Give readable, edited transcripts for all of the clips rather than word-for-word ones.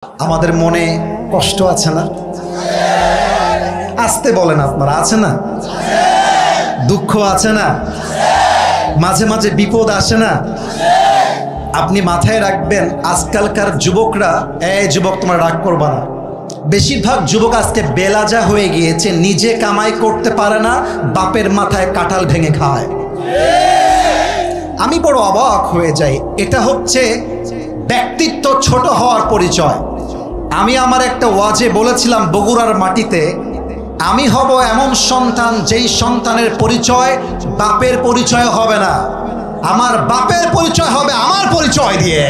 আমাদের মনে কষ্ট আছে না? আসতে বলেন, আপনারা আছে না? দুঃখ আছে না? মাঝে মাঝে বিপদ আসে না? আপনি মাথায় রাখবেন, আজকালকার যুবকরা, এই যুবক তোমরা রাগ করবা না, বেশিরভাগ যুবক আজকে বেলাজা হয়ে গিয়েছে, নিজে কামাই করতে পারে না, বাপের মাথায় কাঁঠাল ভেঙে খায়। আমি বড় অবাক হয়ে যাই। এটা হচ্ছে ব্যক্তিত্ব ছোট হওয়ার পরিচয়। আমি আমার একটা ওয়াজে বলেছিলাম, বগুড়ার মাটিতে আমি হব এমন সন্তান যেই সন্তানের পরিচয় বাপের পরিচয় হবে না, আমার বাপের পরিচয় হবে আমার পরিচয় দিয়ে।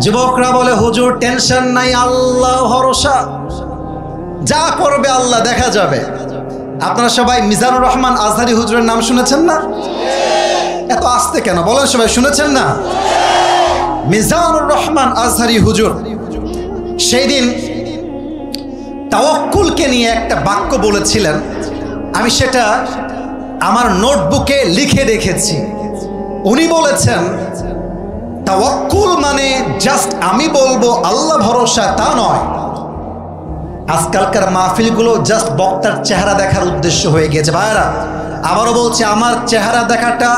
যুবকরা বলে, হুজুর টেনশন নাই, আল্লাহ ভরসা, যা করবে আল্লাহ দেখা যাবে। আপনারা সবাই মিজানুর রহমান আজহারি হুজুরের নাম শুনেছেন না? এত আস্তে কেন বলেন, সবাই শুনেছেন না? মিজানুর রহমান আজহারি হুজুর সেই দিন তাওয়াক্কুলকে নিয়ে একটা বাক্য বলেছিলেন। আমি সেটা আমার নোটবুকে লিখে রেখেছি। উনি বলেছেন, তাওয়াক্কুল মানে জাস্ট আমি বলবো আল্লাহ ভরসা, তা নয়। আজকালকার মাহফিলগুলো জাস্ট বক্তার চেহারা দেখার উদ্দেশ্য হয়ে গিয়েছে। ভাইরা, আবারও বলছি, আমার চেহারা দেখাটা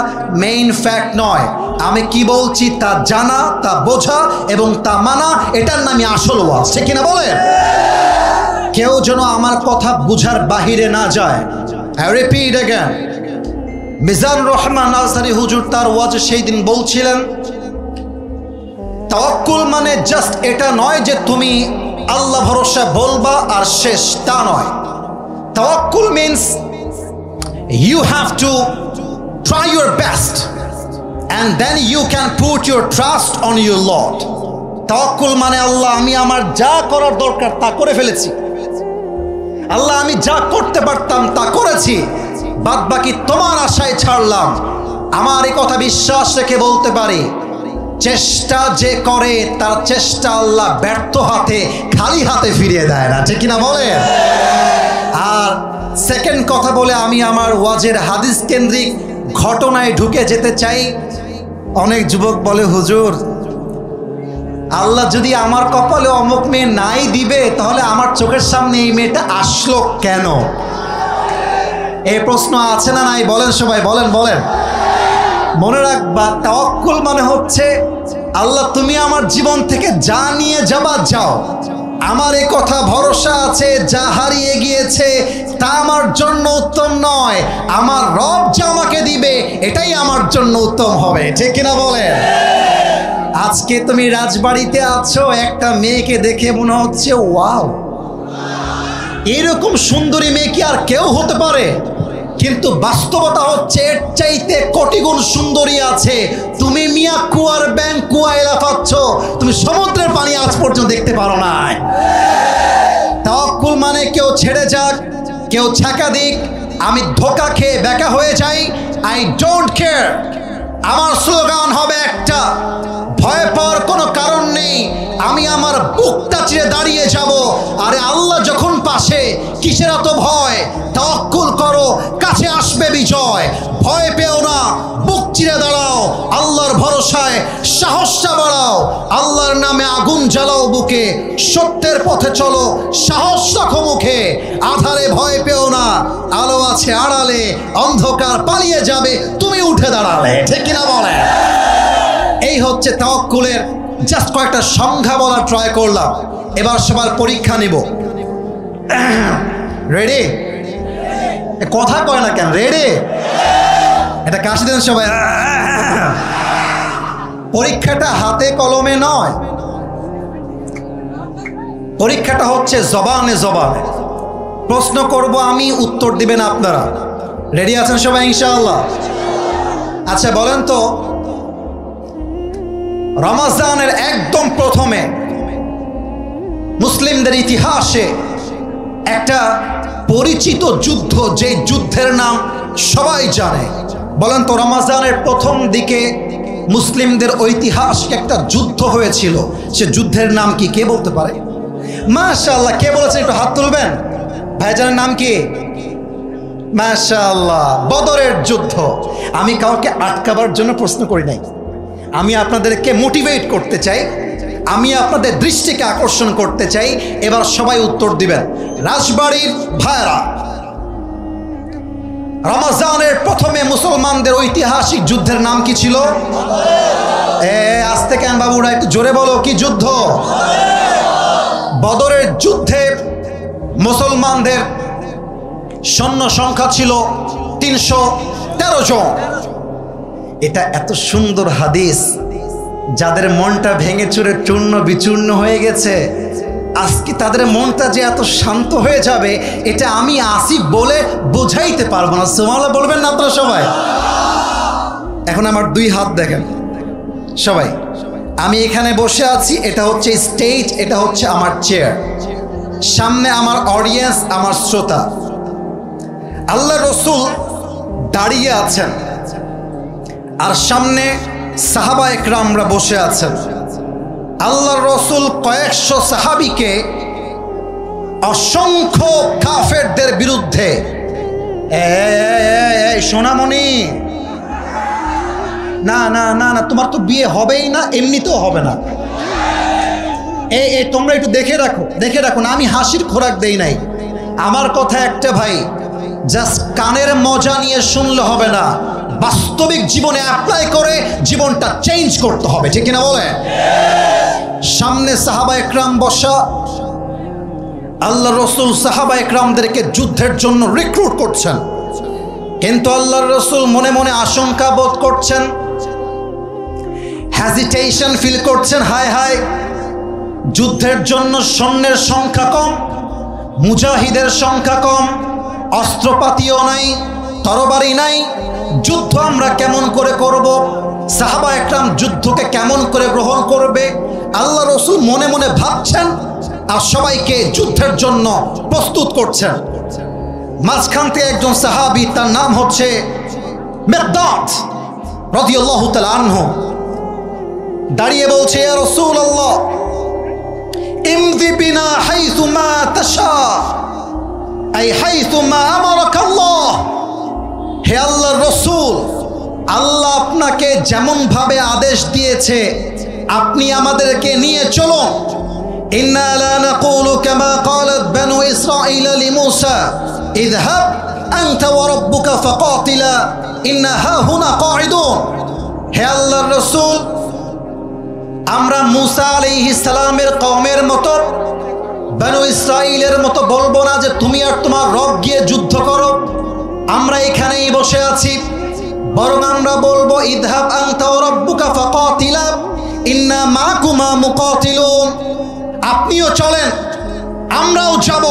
মেইন ফ্যাক্ট নয়। আমি কি বলছি তা জানা, তা বোঝা এবং তা মানা, এটার নামই আসল ওয়াজ, ঠিক কিনা বলেন? কেউ যেন আমার কথা বুঝার বাহিরে না যায়। I repeat again, Mizanur Rahman Azhari হুজুর তার ওয়াজে সেই দিন বলছিলেন, তাওয়াক্কুল মানে জাস্ট এটা নয় যে তুমি আল্লাহ ভরসা বলবা আর শেষ, তা নয়। তাওয়াক্কুল means you have to try your best and then you can put your trust on your Lord. তাওয়াক্কুল মানে আল্লাহ, আমি আমার যা করার দরকার তা করে ফেলেছি, আল্লাহ আমি যা করতে পারতাম তা করেছি, বাদ বাকি তোমার আশায় ছাড়লাম। আমার এই কথা বিশ্বাস রেখে বলতে পারি, চেষ্টা যে করে তার চেষ্টা আল্লাহ ব্যর্থ হাতে, খালি হাতে ফিরিয়ে দেয় না, ঠিক কিনা বলেন? আর সেকেন্ড কথা বলে আমি আমার ওয়াজের হাদিস কেন্দ্রিক ঘটনায় ঢুকে যেতে চাই। অনেক যুবক বলে, হুজুর আল্লাহ যদি আমার কপালে অমুক মেয়ে নাই দিবে, তাহলে আমার চোখের সামনে এই মেয়েটা আসলো কেন? এই প্রশ্ন আছে না নাই? বলেন সবাই, বলেন বলেন। মনে রাখবা, তাওয়াক্কুল মানে হচ্ছে আল্লাহ তুমি আমার জীবন থেকে যা নিয়ে যাবা যাও, আমার এই কথা ভরসা আছে, যা হারিয়ে গিয়েছে তা আমার জন্য উত্তম নয়, আমার রব যা আমাকে দিবে এটাই আমার জন্য উত্তম হবে, ঠিক কিনা বলেন? আজকে তুমি রাজবাড়িতে আছো, একটা মেয়েকে দেখে মনে হচ্ছে ওয়াও, এরকম সুন্দরী মেয়ে কি আর কেউ হতে পারে? কিন্তু বাস্তবতা হচ্ছে এর চাইতে কোটি গুণ সুন্দরী আছে। তুমি মিয়া কুয়ার ব্যাংক কুয়ায় লাফাচ্ছ, তুমি সমুদ্রের পানি আজ পর্যন্ত দেখতে পারো না। তাওয়াক্কুল মানে কেউ ছেড়ে যাক, কেউ ছাকা দিক, আমি ধোকা খেয়ে বেকা হয়ে যাই, আই ডোন্ট কেয়ার। আমার স্লোগান হবে একটা, ভয় পাওয়ার কোনো কারণ নেই, আমি আমার বুকটা চিরে দাঁড়িয়ে যাব। আরে আল্লাহ যখন পাশে, কিসের এত ভয়? তাওয়াক্কুল করো, কাছে আসবে বিজয়। ভয় পেও না, বুক চিরে দাঁড়াও, আল্লাহর ভরসায় সাহসটা বাড়াও, আল্লাহর নামে আগুন জ্বালাও বুকে, সত্যের পথে চলো, সাহস রাখো মুখে। আধারে ভয় পেও না, আলো আছে আড়ালে, অন্ধকার পালিয়ে যাবে তুমি উঠে দাঁড়ালে, ঠিক কিনা বলে? এই হচ্ছে তাওয়াক্কুলের জাস্ট কয়েকটা সংজ্ঞা বলার ট্রাই করলাম। এবার সবার পরীক্ষা নিব। রেডি? কথা কয় না কেন? রেডি? এটা কাশি দেন সবাই। পরীক্ষাটা হাতে কলমে নয়, পরীক্ষাটা হচ্ছে জবানে জবানে। প্রশ্ন করব আমি, উত্তর দিবেন আপনারা। রেডি আছেন সবাই ইনশাআল্লাহ? আচ্ছা বলেন তো, রমজানের একদম প্রথমে মুসলিমদের ইতিহাসে একটা পরিচিত যুদ্ধ, যে যুদ্ধের নাম সবাই জানে, বলেন তো রমজানের প্রথম দিকে মুসলিমদের ঐতিহাসিক একটা যুদ্ধ হয়েছিল, সে যুদ্ধের নাম কি? কে বলতে পারে? মাশাআল্লাহ, কে বলেছেন একটু হাত তুলবেন। ভাইজানের নাম কি? মাশাআল্লাহ, বদরের যুদ্ধ। আমি কাউকে আটকাবার জন্য প্রশ্ন করি নাই, আমি আপনাদেরকে মোটিভেট করতে চাই। আমি আপনাদের দৃষ্টিকে আকর্ষণ করতে চাই। এবার সবাই উত্তর দিবেন। রাজবাড়ির ভাইরা, রমজানের প্রথমে মুসলমানদের ঐতিহাসিক যুদ্ধের নাম কি ছিল? আস্তে কেন বাবুরা, একটু জোরে বলো, কি যুদ্ধ? বদরের যুদ্ধে মুসলমানদের সৈন্য সংখ্যা ছিল 313 জন। এটা এত সুন্দর হাদিস, যাদের মনটা ভেঙে চুরে চূর্ণ বিচূর্ণ হয়ে গেছে, আজকে তাদের মনটা যে এত শান্ত হয়ে যাবে, এটা আমি আসি বলে বোঝাইতে পারবো না। সুবহানাল্লাহ বলবেন না আপনারা সবাই? এখন আমার 2 হাত দেখেন সবাই। আমি এখানে বসে আছি, এটা হচ্ছে স্টেজ, এটা হচ্ছে আমার চেয়ার। সামনে আমার অডিয়েন্স, আমার শ্রোতা। আল্লাহ রসুল দাঁড়িয়ে আছেন, আর সামনে সাহাবা একরামরা বসে আছেন। আল্লাহ রসুল কয়েকশো সাহাবীকে অসংখ্য কাফেরদের বিরুদ্ধে, সোনামণি, না না না না, তোমার তো বিয়ে হবেই না, এমনিতেও হবে না। তোমরা একটু দেখে রাখো না, আমি হাসির খোরাক দেই নাই। আমার কথা একটা ভাই, জাস্ট কানের মজা নিয়ে শুনলে হবে না, বাস্তবিক জীবনে অ্যাপ্লাই করে জীবনটা চেঞ্জ করতে হবে, ঠিক কিনা বলে? সামনে সাহাবা একরাম বসা। আল্লাহ রসুল সাহাবা একরামদেরকে যুদ্ধের জন্য রিক্রুট করছেন, কিন্তু আল্লাহ রসুল মনে মনে আশঙ্কা বোধ করছেন, হেজিটেশন ফিল করছেন। হায় হায়, যুদ্ধের জন্য সৈন্যের সংখ্যা কম, মুজাহিদের সংখ্যা কম, অস্ত্রপাতিও নাই, তরবারি নাই, যুদ্ধ আমরা কেমন করে করব? সাহাবা একরাম যুদ্ধকে কেমন করে গ্রহণ করবে? আল্লাহ রসুল মনে মনে ভাবছেন আর সবাইকে যুদ্ধের জন্য প্রস্তুত করছেন। মাঝখান থেকে একজন সাহাবী, তার নাম হচ্ছে মিকদাদ রাদিয়াল্লাহু তাআলা আনহু, দাঁড়িয়ে বলছে, ইয়া রাসূলুল্লাহ, ইমদি বিনা হাইথু মা তাশা, আই হাইথু মা আমারাকা আল্লাহ। হে আল্লাহর রাসূল, আল্লাহ আপনাকে যেমন ভাবে আদেশ দিয়েছে আপনি আমাদেরকে নিয়ে চলুন। ইন্না লা নাকুলু কামা ক্বালাত বানু ইসরাঈল লিমূসা, ইযহাব আনতা ওয়া রাব্বুকা ফাকাতিলা ইন্না হাহুনা কাঈদুন। হে আল্লাহর রাসূল, আমরা মূসা আলাইহিস সালামের কওমের মতো, বানু ইসরাঈলের মতো বলবো না যে তুমি আর তোমার রব গিয়ে যুদ্ধ করো, আমরা এখানেই বসে আছি। বরং আমরা বলবো, ইযহাব আনতা ওয়া রাব্বুকা ফাকাতিলা ইন্না মাকুমা মুকাতিলুন। আপনিও চলেন, আমরাও যাব,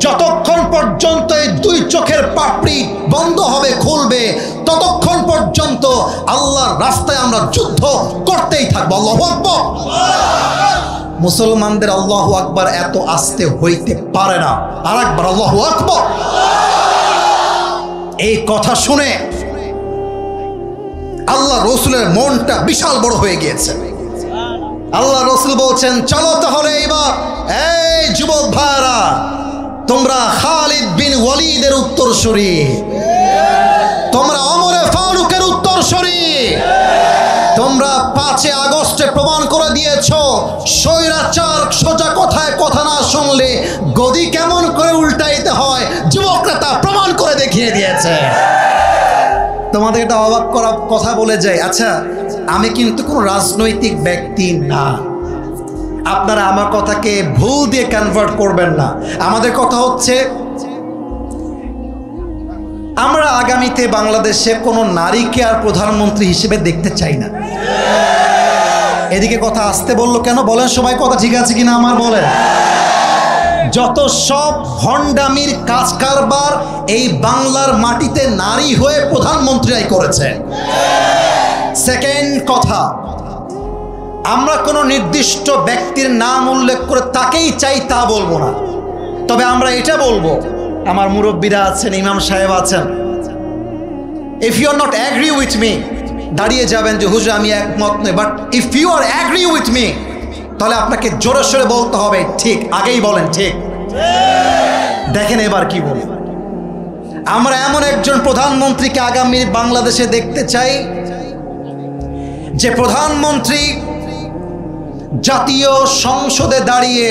যতক্ষণ পর্যন্ত এই 2 চোখের পাপড়ি বন্ধ হবে, খুলবে, ততক্ষণ পর্যন্ত আল্লাহর রাস্তায় আমরা যুদ্ধ করতেই থাকবো। আল্লাহু আকবার। মুসলমানদের আল্লাহু আকবার এত আস্তে হইতে পারে না। আরেকবার আল্লাহু আকবার। এই কথা শুনে আল্লাহ রসুলের মনটা বিশাল বড় হয়ে গিয়েছে। আল্লাহ রসুল বলছেন, চলো তাহলে এবার, এই যুবক ভাইরা, তোমরা খালিদ বিন ওয়ালিদের উত্তরসূরি, তোমরা ওমর ফারুকের উত্তরসূরি, তোমরা 5 আগস্টে প্রমাণ করে দিয়েছো স্বৈরাচার সোজা কথায় কথা না শুনলে গদি কেমন করে উল্টাইতে হয়, যুবকরা তা প্রমাণ করে দেখিয়ে দিয়েছে। তোমাদের এটা অবাক করা কথা বলে যায়। আচ্ছা, আমি কিন্তু কোনো রাজনৈতিক ব্যক্তি না, আপনারা আমার কথাকে ভুল দিয়ে কনভার্ট করবেন না। আমাদের কথা হচ্ছে, আমরা আগামীতে বাংলাদেশে কোনো নারীকে আর প্রধানমন্ত্রী হিসেবে দেখতে চাই না। এদিকে কথা আসতে বললো কেন বলেন সবাই? কথা ঠিক আছে কিনা আমার বলেন? যত সব ভণ্ডামির কাজ কারবার এই বাংলার মাটিতে নারী হয়ে প্রধানমন্ত্রীরাই করেছে। সেকেন্ড কথা, আমরা কোনো নির্দিষ্ট ব্যক্তির নাম উল্লেখ করে তাকেই চাই তা বলবো না, তবে আমরা এটা বলবো, আমার মুরব্বীরা আছেন, ইমাম সাহেব আছেন, if you are not agree with me, দাঁড়িয়ে যাবেন যে হুজুর আমি একমত নই, but if you are agree with me, তাহলে আপনাকে জোরে সোরে বলতে হবে ঠিক, আগেই বলেন ঠিক। দেখেন এবার কি বলি, আমরা এমন একজন প্রধানমন্ত্রীকে আগামী বাংলাদেশে দেখতে চাই যে প্রধানমন্ত্রী জাতীয় সংসদে দাঁড়িয়ে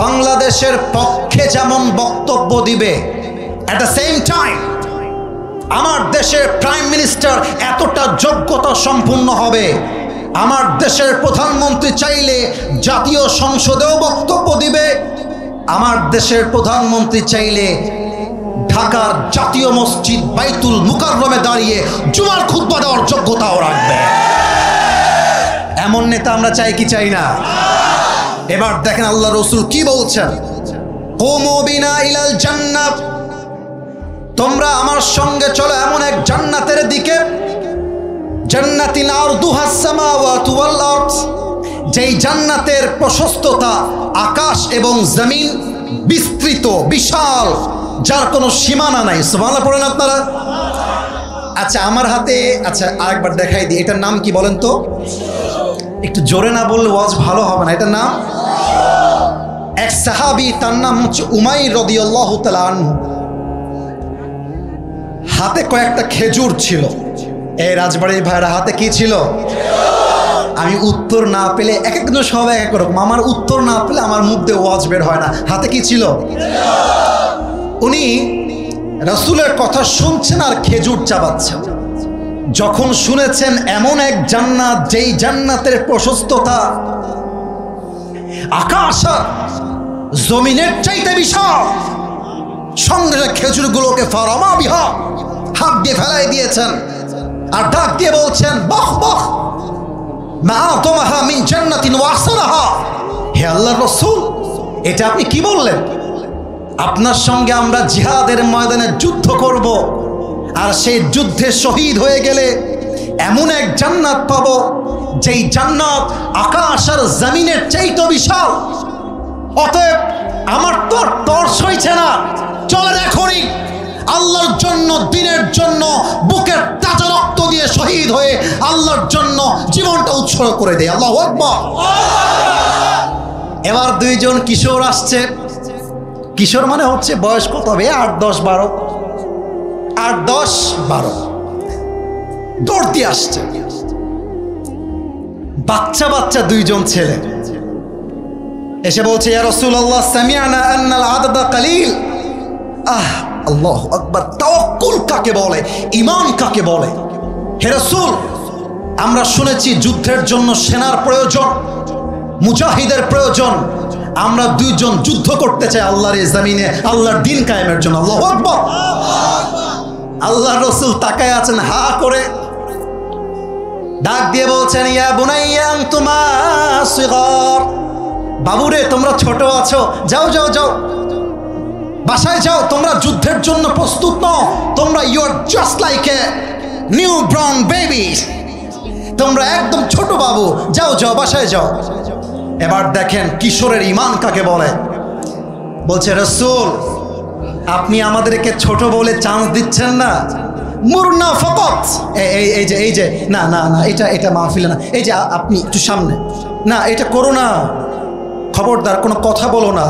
বাংলাদেশের পক্ষে যেমন বক্তব্য দিবে, এট দ্য সেম টাইম আমার দেশের প্রাইম মিনিস্টার এতটা যোগ্যতা সম্পন্ন হবে, আমার দেশের প্রধানমন্ত্রী চাইলে জাতীয় সংসদেও বক্তব্য দিবে, আমার দেশের প্রধানমন্ত্রী চাইলে ঢাকার জাতীয় মসজিদ বাইতুল মুকাররমে দাঁড়িয়ে জুমার খুতবা দেওয়ার যোগ্যতাও রাখবে। এমন নেতা আমরা চাই কি চাই না? এবার দেখেন আল্লাহ রাসূল কি বলছেন, কুমু বিনা ইলাল জান্নাত, তোমরা আমার সঙ্গে চলো এমন এক জান্নাতের দিকে, জান্নাতিন আরদুহাস সামাওয়াতু ওয়াল আরদ, যেই জান্নাতের প্রশস্ততা আকাশ এবং জমিন, বিস্তৃত বিশাল, যার কোনো সীমানা নাই। সুবহানাল্লাহ পড়েন আপনারা। আচ্ছা আমার হাতে, আচ্ছা আরেকবার দেখাই দিই, এটার নাম কি বলেন তো? একটু জোরে না বললে ওয়াজ ভালো হবে না। এটার নাম, এক সাহাবী, তার নাম হচ্ছে উমাইর রাদিয়াল্লাহু তাআলা আনহু। হাতে কয়েকটা খেজুর ছিল। এই রাজবাড়ির ভাইরা হাতে কি ছিল? আমি উত্তর না পেলে এক একজন সবাই এক রকম, আমার উত্তর না পেলে আমার মুখ দিয়ে ওয়াজ বের হয় না। হাতে কি ছিল? উনি রাসূলের কথা শুনছেন আর খেজুর চাবাচ্ছেন। যখন শুনেছেন এমন এক জান্নাত, যেই জান্নাতের প্রশস্ততা আকাশ আর জমিনের চাইতে বিশাল, সঙ্গে খেজুরগুলোকে ফারামা বিহা, হাত দিয়ে ফেলাই দিয়েছেন আর ডাক দিয়ে বলছেন, বাহ বাহ মা তোমাহা মিন জান্নাতিন ওয়া আহসানাহা। হে আল্লাহর রাসূল, এটা আপনি কি বললেন? আপনার সঙ্গে আমরা জিহাদের ময়দানে যুদ্ধ করব, আর সেই যুদ্ধে শহীদ হয়ে গেলে এমন এক জান্নাত পাবো, যেই জান্নাত আকাশ আর জমিনের চাইতে বিশাল। অতএব আমার তো তর সইছে না, চলেন এখনই আল্লাহর জন্য, দিনের জন্য বুকের তাজা রক্ত দিয়ে শহীদ হয়ে আল্লাহর জন্য জীবনটা উৎসর্গ করে দেয়। আল্লাহু আকবার। এবার দুইজন কিশোর আসছে। কিশোর মানে হচ্ছে বয়স কত হবে? 8-10-12, 8-10-12 দৌড় দিয়ে আসছে। বাচ্চা বাচ্চা দুইজন ছেলে এসে বলছে, ইয়া রাসূলুল্লাহ সামি'না আন্নাল আদাদা কালিল। আল্লাহু আকবার। তাওয়াক্কুল কাকে বলে, ঈমান কাকে বলে? হে রাসূল, আমরা শুনেছি যুদ্ধের জন্য সেনার প্রয়োজন, মুজাহিদের প্রয়োজন। আমরা দুইজন যুদ্ধ করতে চাই আল্লাহর এই জমিনে, আল্লাহর দ্বীন কায়েমের জন্য। আল্লাহু আকবার। আল্লাহর রাসূল তাকায় আছেন হা করে, ডাক দিয়ে বলছেন, ইয়া বুনাইয়া আনতুমা সিগার, বাবুরে তোমরা ছোট আছো, যাও যাও যাও বাসায় যাও, তোমরা যুদ্ধের জন্য প্রস্তুত নও, তোমরা you are just like a new born baby, তোমরা একদম ছোট বাবু, যাও যাও বাসায় যাও। এবার দেখেন কিশোরের ঈমান কাকে বলে। বলছে, রাসূল আপনি আমাদেরকে ছোট বলে চান্স দিচ্ছেন না, মুরনা ফকত, এই যে না না না, এটা মাহফিলে না, এই যে আপনি একটু সামনে, না এটা করো না, খবরদার কোনো কথা বলো না।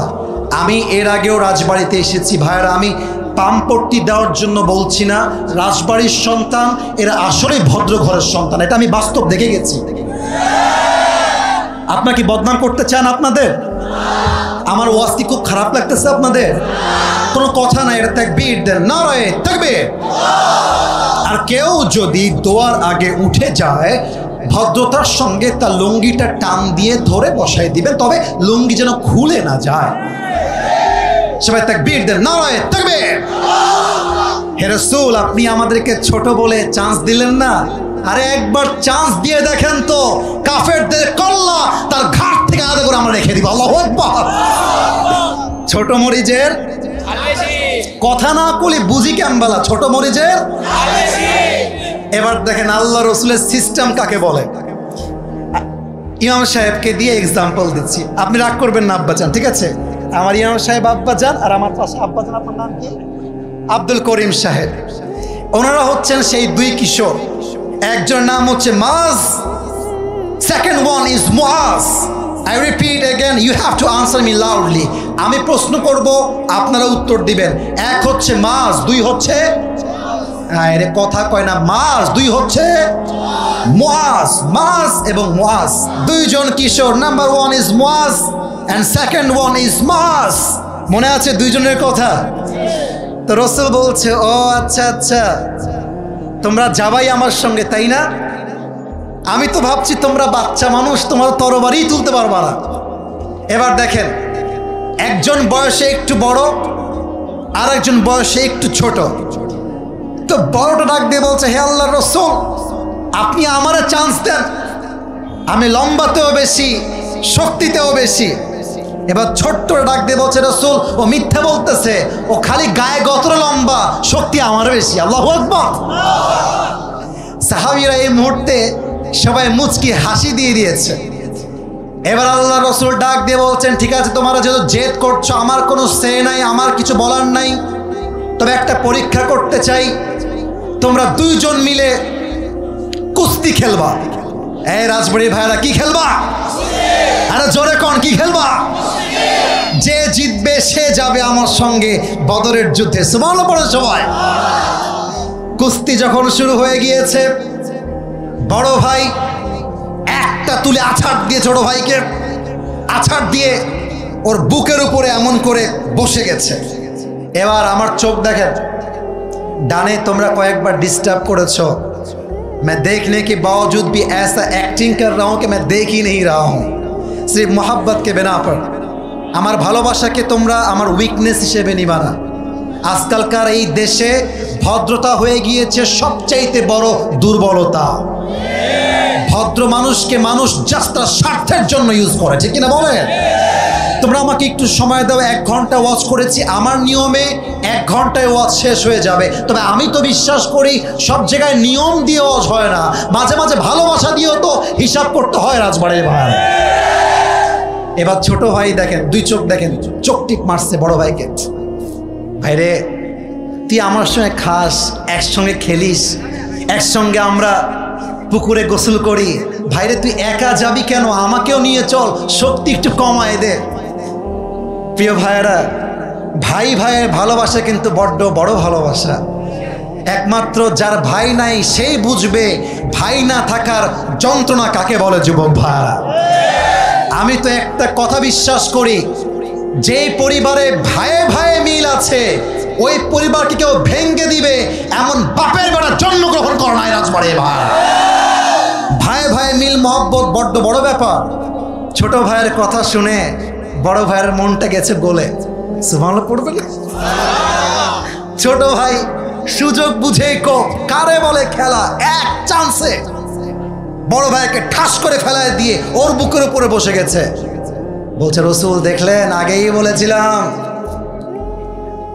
আমি এর আগেও রাজবাড়িতে এসেছি ভাইরা, আমি পামপট্টি দেওয়ার জন্য বলছি না, রাজবাড়ির সন্তান এরা আসলেই ভদ্র ঘরের সন্তান, এটা আমি বাস্তব দেখে গেছি। আপনারা কি বদনাম করতে চান আপনাদের? আমার ওয়াজ কি খুব খারাপ লাগতেছে আপনাদের? কোনো কথা নাই, এটা তাকবীর দেন, নারায়ে তাকবীর। আর কেউ যদি দোয়ার আগে উঠে যায়, ভদ্রতার সঙ্গে তার লুঙ্গিটা টান দিয়ে ধরে বসাই দিবেন, তবে লুঙ্গি যেন খুলে না যায়। সবাই তাকবীর দেন, নারায়ে তাকবীর। হে রাসূল, আপনি আমাদেরকে ছোট বলে চান্স দিলেন না, আরে একবার চান্স দিয়ে দেখেন তো, কাফেরদের কল্লা তার ঘাট থেকে আলাদা করে আমরা রেখে দিব। আল্লাহু আকবার। ছোট মরিচের কথা না কলি বুঝি কেমবালা, ছোট মরিচের। এবার দেখেন আল্লাহ রসুলের সিস্টেম কাকে বলে। ইমাম সাহেবকে দিয়ে এক্সাম্পল দিচ্ছি, আপনি রাগ করবেন না আব্বাজান, ঠিক আছে? আমার ইমাম সাহেব আব্বাজান, আর আমার পাশে আব্বাজান, আপনার নাম কি? আব্দুল করিম সাহেব। ওনারা হচ্ছেন সেই দুই কিশোর, একজন নাম হচ্ছে মাজ, second one is Muaz. I repeat again, you have to answer me loudly. আমি প্রশ্ন করব, আপনারা উত্তর দিবেন। এক হচ্ছে মাজ, দুই হচ্ছে, আরে কথা কয় না, মাজ, দুই হচ্ছে মুআজ, মাজ এবং মুআজ, দুইজন কিশোর। Number 1 is Muaz and second one is মাজ। মনে আছে দুইজনের কথা? তো রাসূল বলছে, ও আচ্ছা আচ্ছা, তোমরা যাবাই আমার সঙ্গে, তাই না? আমি তো ভাবছি তোমরা বাচ্চা মানুষ, তোমরা তরবারি তুলতে পারবা না। এবার দেখেন, একজন বয়সে একটু বড় আর একজন বয়সে একটু ছোট। তো বড়টা ডাক দিয়ে বলছে, হে আল্লাহর রাসূল, আপনি আমারে চান্স দেন, আমি লম্বাতেও বেশি, শক্তিতেও বেশি। এবার ছোট্ট ডাক দিয়ে বলছে, রাসূল ও মিথ্যা বলতেছে, ও খালি গায়ে গতরে লম্বা, শক্তি আমার বেশি। আল্লাহু আকবার। সাহাবীরা এই মুহূর্তে সবাই মুচকি হাসি দিয়ে দিয়েছে। এবার আল্লাহ রাসূল ডাক দিয়ে বলছেন, ঠিক আছে, তোমরা যেহেতু জেদ করছো, আমার কোনো সে নাই, আমার কিছু বলার নাই, তবে একটা পরীক্ষা করতে চাই, তোমরা দুইজন মিলে কুস্তি খেলবা। এই রাজবাড়ির ভাইরা, কি খেলবা? আরে জোরে কোন, কি খেলবা? যে জিতবে সে যাবে আমার সঙ্গে বদরের যুদ্ধে। সুবহানাল্লাহ পড়ে সবাই। কুস্তি যখন শুরু হয়ে গিয়েছে, বড় ভাই একটা তুলে আছাড় দিয়ে ছোট ভাইকে আছাড় দিয়ে ওর বুকের উপরে এমন করে বসে গেছে। এবার আমার চোখ দেখেন, ডানে তোমরা কয়েকবার ডিস্টার্ব করেছো। मैं देखने के बावजूद भी ऐसा एक्टिंग कर रहा हूँ कि मैं देख ही नहीं रहा हूँ, सिर्फ मोहब्बत के बिना पर। আমার ভালোবাসাকে তোমরা আমার উইকনেস হিসেবে নিবা না। আজকালকার এই দেশে ভদ্রতা হয়ে গিয়েছে সবচাইতে বড় দুর্বলতা। ভদ্র মানুষকে মানুষ জাস্ট তার স্বার্থের জন্য ইউজ করে, ঠিক কিনা বলেন? তোমরা আমাকে একটু সময় দাও, 1 ঘন্টা ওয়াচ করেছি, আমার নিয়মে 1 ঘন্টায় ওয়াচ শেষ হয়ে যাবে। তবে আমি তো বিশ্বাস করি সব জায়গায় নিয়ম দিয়ে ওয়াচ হয় না, মাঝে মাঝে ভালোবাসা দিয়েও তো হিসাব করতে হয় রাজবাড়ির ভাই। এবার ছোট ভাই দেখেন, দুই চোখ দেখেন, চোখ টিপ মারছে বড় ভাইকে। ভাইরে, তুই আমার সঙ্গে খাস, একসঙ্গে খেলিস, একসঙ্গে আমরা পুকুরে গোসল করি, ভাইরে তুই একা যাবি কেন? আমাকেও নিয়ে চল, শক্তি একটু কমায় দে। প্রিয় ভাইয়েরা, ভাই ভাইয়ের ভালোবাসা কিন্তু বড্ড বড় ভালোবাসা। একমাত্র যার ভাই নাই সেই বুঝবে ভাই না থাকার যন্ত্রণা কাকে বলে। যুবক ভাইরা, আমি তো একটা কথা বিশ্বাস করি, যে পরিবারে ভাইয়ে ভাইয়ে মিল আছে, ওই পরিবারকে কেউ ভেঙ্গে দিবে এমন বাপের বেটা জন্মগ্রহণ করা নাই রাজবাড়ি ভাই। ভাই ভাই মিল মহব্বত বড্ড বড় ব্যাপার। ছোট ভাইয়ের কথা শুনে বড় ভাইয়ের মনটা গেছে গলে। সুবহানাল্লাহ পড়বে না? ছোট ভাই সুযোগ বুঝে কারে বলে খেলা, এক চান্সে বড় ভাইকে ঠাস করে ফেলায় দিয়ে ওর বুকের উপরে বসে গেছে। বলছে, রাসূল দেখলেন, আগেই বলেছিলাম,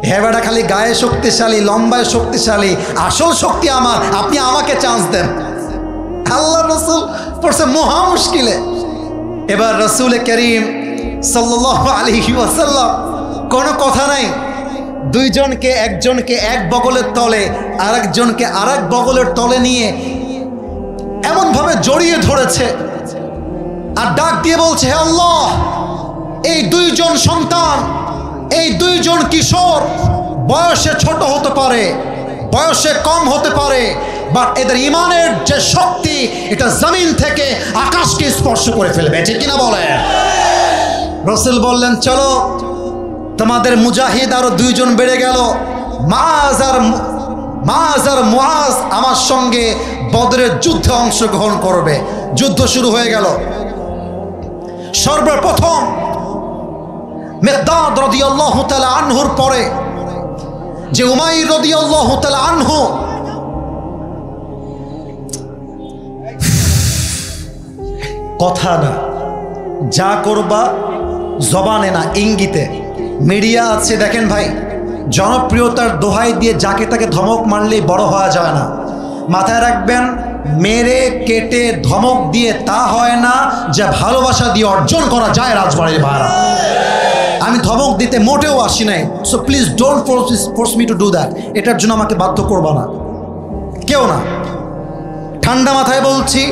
হে বেটা খালি গায়ে শক্তিশালী, লম্বায় শক্তিশালী, আসল শক্তি আমার, আপনি আমাকে চান্স দেন। আল্লাহ রাসূল পড়ছে মহা মুশকিলে। এবার রাসূল করিম সাল্লাল্লাহু আলাইহি ওয়াসাল্লাম কোনো কথা নাই, দুইজনকে, একজনকে এক বগলের তলে আরেকজনকে আরেক বগলের তলে নিয়ে এমনভাবে জড়িয়ে ধরেছে আর ডাক দিয়ে বলছে, হে আল্লাহ, এই দুইজন সন্তান, এই দুইজন কিশোর বয়সে ছোট হতে পারে, বয়সে কম হতে পারে, বাট এদের ইমানের যে শক্তি, এটা জমিন থেকে আকাশকে স্পর্শ করে ফেলবে, ঠিক কিনা বলেন? রাসূল বললেন, চলো, তোমাদের মুজাহিদ আরো দুইজন বেড়ে গেল, মাজ আর মুআজ আমার সঙ্গে বদরের যুদ্ধে অংশগ্রহণ করবে। যুদ্ধ শুরু হয়ে গেল। সর্বপ্রথম মিকদাদ রাদিয়াল্লাহু তাআলা আনহুর পরে যে উমাইর রাদিয়াল্লাহু তাআলা আনহু, কথা না, যা করবা জবানে না, ইঙ্গিতে। মিডিয়া আছে দেখেন ভাই, জনপ্রিয়তার দোহাই দিয়ে যাকে তাকে ধমক মারলেই বড় হওয়া যায় না। মাথায় রাখবেন, মেরে কেটে ধমক দিয়ে তা হয় না, যা ভালোবাসা দিয়ে অর্জন করা যায় রাজবাড়ির ভাড়া। আমি ধমক দিতে মোটেও আসি নাই, so please don't force me to do that. এটার জন্য আমাকে বাধ্য করবা না, কেউ না। ঠান্ডা মাথায় বলছি,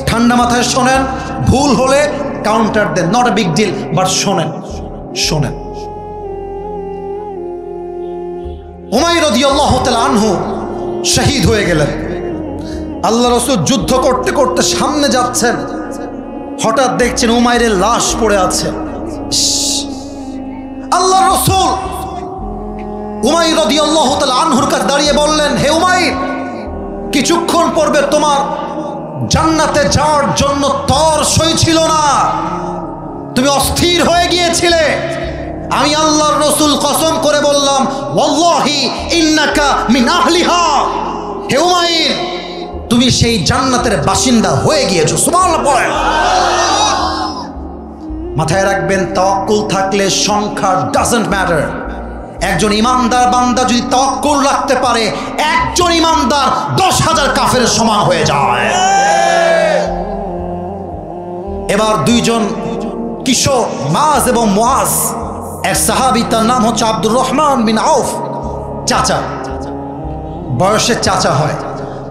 ঠান্ডা মাথায় শোনেন, ভুল হলে কাউন্টার দেন, not a big deal, but শোনেন। উমাইর রাদিয়াল্লাহু তাআলা আনহু শহীদ হয়ে গেলেন। আল্লাহ রাসূল যুদ্ধ করতে করতে সামনে যাচ্ছেন, হঠাৎ দেখছেন উমাইরের লাশ পড়ে আছে। আল্লাহ রাসূল উমাইর রাদিয়াল্লাহু তাআলা আনহুর কাছে দাঁড়িয়ে বললেন, হে উমাইর, কিছুক্ষণ পূর্বে তোমার জান্নাতে যাওয়ার জন্য তর সই ছিল না, তুমি অস্থির হয়ে গিয়েছিলে। আমি আল্লাহর রাসূল কসম করে বললাম, ওয়াল্লাহি ইন্নাকা মিন আহলিহা, হে উমাইর, তুমি সেই জান্নাতের বাসিন্দা হয়ে গিয়েছো। সুবহানাল্লাহ পড়েন। মাথায় রাখবেন, তাওয়াক্কুল থাকলে সংখ্যা ডাজন্ট ম্যাটার। একজন ইমানদার বান্দা যদি তাওয়াক্কুল রাখতে পারে, একজন ইমানদার 10,000 কাফেরের সমান হয়ে যায়। এবার দুইজন কিশোর মাজ এবং মুআজ, এক সাহাবী, তার নাম হচ্ছে আব্দুর রহমান বিন আউফ, চাচা, বয়সে চাচা হয়।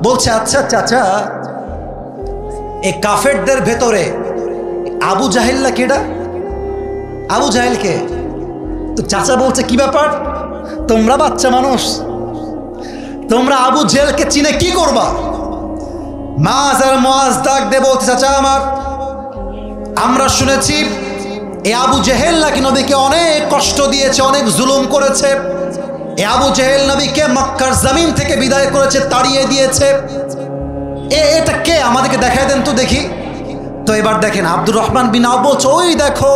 বলছে, আচ্ছা চাচা, এই কাফেরদের ভেতরে আবু জাহেল্লা কেডা? আবু জাহেল কে? তো চাচা বলছে, কি ব্যাপার, তোমরা বাচ্চা মানুষ, তোমরা আবু জেহেলকে চিনে কি করবা? মাজ আর মুআজ ডাক দিয়ে বলতে, চাচা আমার, আমরা শুনেছি এই আবু জেহেল নাকি নবীকে অনেক কষ্ট দিয়েছে, অনেক জুলুম করেছে। এই আবু জেহেল নবীকে মক্কার জমিন থেকে বিদায় করেছে, তাড়িয়ে দিয়েছে। এটা কে? আমাদেরকে দেখায় দেন তো দেখি। তো এবার দেখেন আব্দুর রহমান বিন আউফ বলছে, ওই দেখো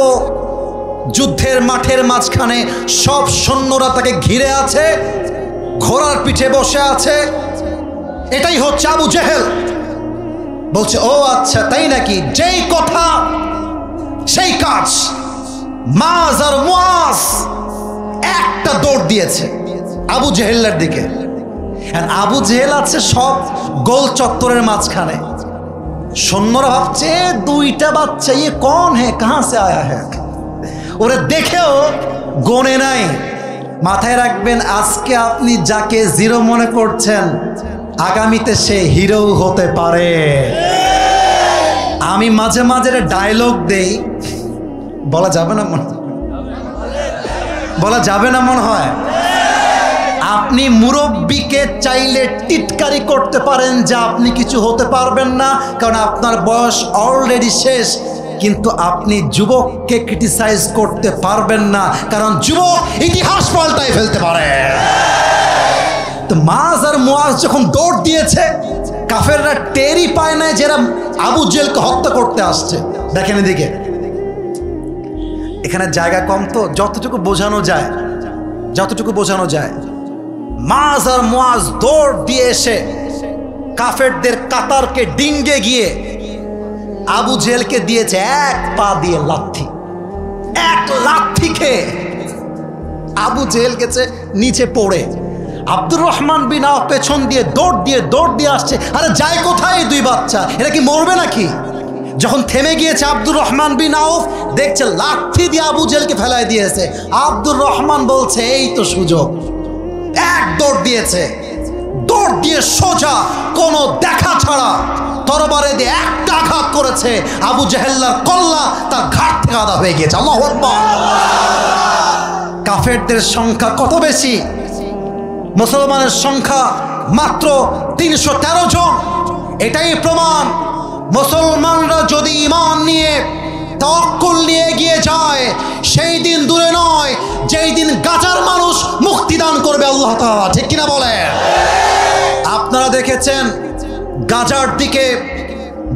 যুদ্ধের মাঠের মাঝখানে সব সৈন্যরা তাকে ঘিরে আছে, ঘোড়ার পিঠে বসে আছে, এটাই হচ্ছে আবু জেহেল। বলছে, ও আচ্ছা তাই নাকি? যেই কথা সেই কাজ। মাজ আর মুআজ একটা দৌড় দিয়েছে আবু জেহেলের দিকে। আবু জেহেল আছে সব গোল চত্বরের মাঝখানে। সৈন্যরা ভাবছে, দুইটা বাচ্চা, ইয়ে কौन है, कहां से आया है? ওরে দেখেও গনে নাই। মাথায় রাখবেন, আজকে আপনি যাকে জিরো মনে করছেন, আগামীতে সে হিরো হতে পারে। আমি মাঝে মাঝে ডায়লগ দেই, বলা যাবে না মনে, বলা যাবে না মনে হয়। আপনি মুরব্বীকে চাইলে টিটকারি করতে পারেন যে আপনি কিছু হতে পারবেন না, কারণ আপনার বয়স অলরেডি শেষ। কিন্তু আপনি যুবককে ক্রিটিসাইজ করতে পারবেন না, কারণ যুবক ইতিহাস পাল্টাই ফেলতে পারে। তো মাজ আর মুআজ যখন দৌড় দিয়েছে, কাফেররা টেরই পায় না যে এরা আবু জেহেলকে হত্যা করতে আসছে। দেখেন এদিকে, এখানে জায়গা কম, তো যতটুকু বোঝানো যায়, যতটুকু বোঝানো যায়। মাজ আর মুআজ দৌড় দিয়ে এসে কাফেরদের কাতারকে ডিঙ্গে গিয়ে আবু জেহেলকে দিয়েছে এক পা দিয়ে লাথি। এক লাথি খেয়ে আবু জেহেল গেছে নিচে পড়ে। আব্দুর রহমান বিন আউফ পেছন দিয়ে দৌড় দিয়ে আসছে। আরে যায় কোথায় এই দুই বাচ্চা? এরা কি মরবে নাকি? যখন থেমে গিয়েছে আব্দুর রহমান বিন আউফ, দেখছে লাথি দিয়ে আবু জেহেলকে ফেলায় দিয়েছে। আব্দুর রহমান বলছে, এই তো সুযোগ। এক দৌড় দিয়েছে, দৌড় দিয়ে সোজা কোনো দেখা ছাড়া তরবারে দিয়ে একটা আঘাত করেছে। আবু জেহেল্লার কল্লা তার ঘাট থেকে আদা হয়ে গিয়েছে। আল্লাহু আকবার। কাফেরদের সংখ্যা কত বেশি, মুসলমানের সংখ্যা মাত্র 313 জন। এটাই প্রমাণ, মুসলমানরা যদি ঈমান নিয়ে তাওয়াক্কুল নিয়ে এগিয়ে যায়, সেই দিন দূরে নয় যেই দিন গাজার মানুষ মুক্তি দান করবে আল্লাহ তাআলা। ঠিক কিনা বলে? আপনারা দেখেছেন গাজার দিকে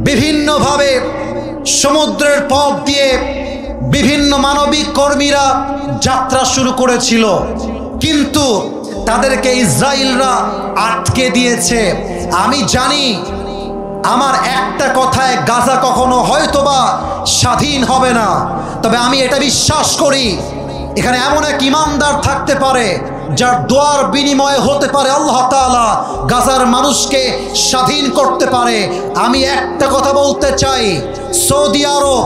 বিভিন্নভাবে সমুদ্রের পথ দিয়ে বিভিন্ন মানবিক কর্মীরা যাত্রা শুরু করেছিল, কিন্তু তাদেরকে ইসরায়েলরা আটকে দিয়েছে। আমি জানি, আমার একটা কথায় গাজা কখনো হয়তোবা স্বাধীন হবে না, তবে আমি এটা বিশ্বাস করি এখানে এমন এক ইমানদার থাকতে পারে যার দোয়ার বিনিময়ে হতে পারে আল্লাহ তাআলা গাজার মানুষকে স্বাধীন করতে পারে। আমি একটা কথা বলতে চাই, সৌদি আরব,